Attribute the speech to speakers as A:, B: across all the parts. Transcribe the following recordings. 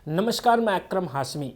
A: नमस्कार, मैं अकरम हाशमी।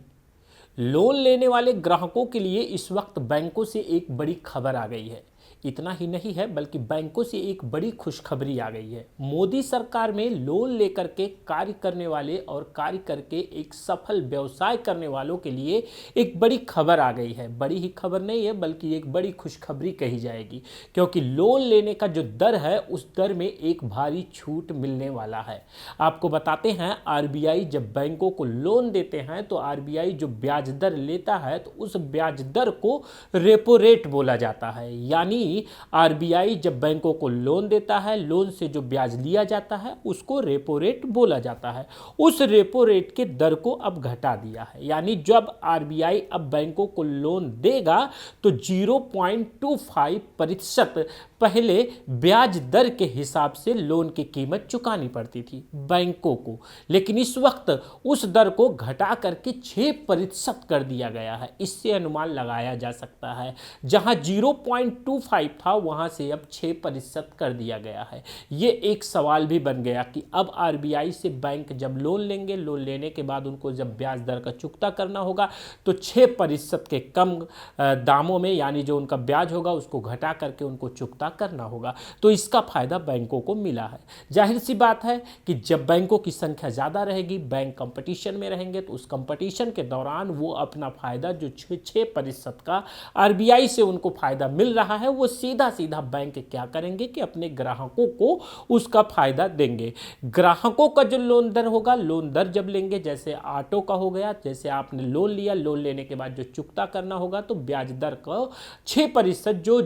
A: लोन लेने वाले ग्राहकों के लिए इस वक्त बैंकों से एक बड़ी खबर आ गई है। इतना ही नहीं है बल्कि बैंकों से एक बड़ी खुशखबरी आ गई है। मोदी सरकार में लोन लेकर के कार्य करने वाले और कार्य करके एक सफल व्यवसाय करने वालों के लिए एक बड़ी खबर आ गई है। बड़ी ही खबर नहीं है बल्कि एक बड़ी खुशखबरी कही जाएगी, क्योंकि लोन लेने का जो दर है उस दर में एक भारी छूट मिलने वाला है। आपको बताते हैं, आरबीआई जब बैंकों को लोन देते हैं तो आरबीआई जो ब्याज दर लेता है तो उस ब्याज दर को रेपो रेट बोला जाता है। यानी आरबीआई जब बैंकों को लोन देता है, लोन से जो ब्याज लिया जाता है उसको रेपो रेट बोला जाता है। उस रेपो रेट के दर को अब घटा दिया है। यानी जब आरबीआई अब बैंकों को लोन देगा तो 0.25% पहले ब्याज दर के हिसाब से लोन की कीमत चुकानी पड़ती थी बैंकों को, लेकिन इस वक्त उस दर को घटा करके 6% कर दिया गया है। इससे अनुमान लगाया जा सकता है, जहां 0.25 था वहां से अब 6% कर दिया गया है। ये एक सवाल भी बन गया कि अब आरबीआई से बैंक जब लोन लेंगे, लोन लेने के बाद उनको जब ब्याज दर का चुकता करना होगा तो 6% के कम दामों में, यानी जो उनका ब्याज होगा उसको घटा करके उनको चुकता करना होगा। तो इसका फायदा बैंकों को मिला है। जाहिर सी बात है कि जब बैंकों की संख्या ज़्यादा रहेगी, बैंक कंपटीशन में रहेंगे, तो उस कंपटीशन के दौरान वो अपना फायदा जो 6% का आरबीआई से उनको फायदा मिल रहा है वो सीधा सीधा बैंक क्या करेंगे कि अपने ग्राहकों को उसका फायदा देंगे। ग्राहकों का जो लोन दर होगा, लोन दर जब लेंगे, जैसे ऑटो का हो गया, जैसे आपने लोन लिया, लोन लेने के बाद जो चुकता करना होगा तो ब्याज दर का 6% जो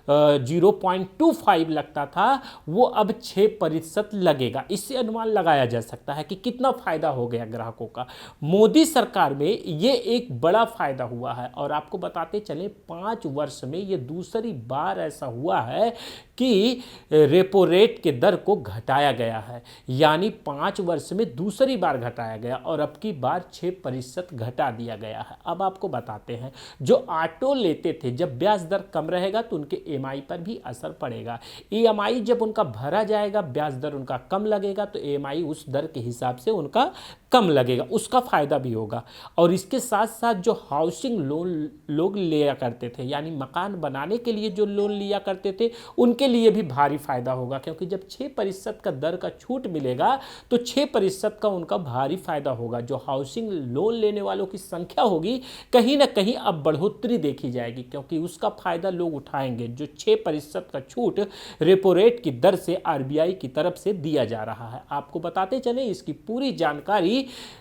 A: 0.25 लगता था वो अब 6% लगेगा। इससे अनुमान लगाया जा सकता है कि कितना फायदा हो गया ग्राहकों का। मोदी सरकार में ये एक बड़ा फायदा हुआ है। और आपको बताते चले, 5 वर्ष में ये दूसरी बार ऐसा हुआ है कि रेपो रेट के दर को घटाया गया है। यानी 5 वर्ष में दूसरी बार घटाया गया और अब की बार 6% घटा दिया गया है। अब आपको बताते हैं, जो ऑटो लेते थे जब ब्याज दर कम रहेगा तो उनके ईएमआई पर भी असर पड़ेगा। ईएमआई जब उनका भरा जाएगा, ब्याज दर उनका कम लगेगा तो ईएमआई उस दर के हिसाब से उनका कम लगेगा, उसका फायदा भी होगा। और इसके साथ साथ जो हाउसिंग लोन लोग लिया करते थे, यानी मकान बनाने के लिए जो लोन लिया करते थे, उनके लिए भी भारी फायदा होगा, क्योंकि जब 6% का दर का छूट मिलेगा तो 6% का उनका भारी फायदा होगा। जो हाउसिंग लोन लेने वालों की संख्या होगी, कहीं ना कहीं अब बढ़ोतरी देखी जाएगी, क्योंकि उसका फायदा लोग उठाएंगे। जो 6% का छूट रेपो रेट की दर से आरबीआई की तरफ से दिया जा रहा है। आपको बताते चले, इसकी पूरी जानकारी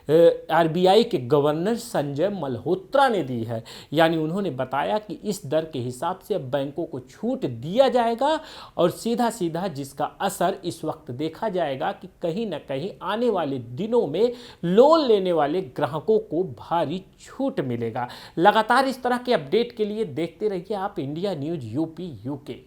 A: आरबीआई के गवर्नर संजय मल्होत्रा ने दी है। यानी उन्होंने बताया कि इस दर के हिसाब से अब बैंकों को छूट दिया जाएगा और सीधा सीधा जिसका असर इस वक्त देखा जाएगा कि कहीं ना कहीं आने वाले दिनों में लोन लेने वाले ग्राहकों को भारी छूट मिलेगा। लगातार इस तरह के अपडेट के लिए देखते रहिए आप इंडिया न्यूज़ यूपी यूके।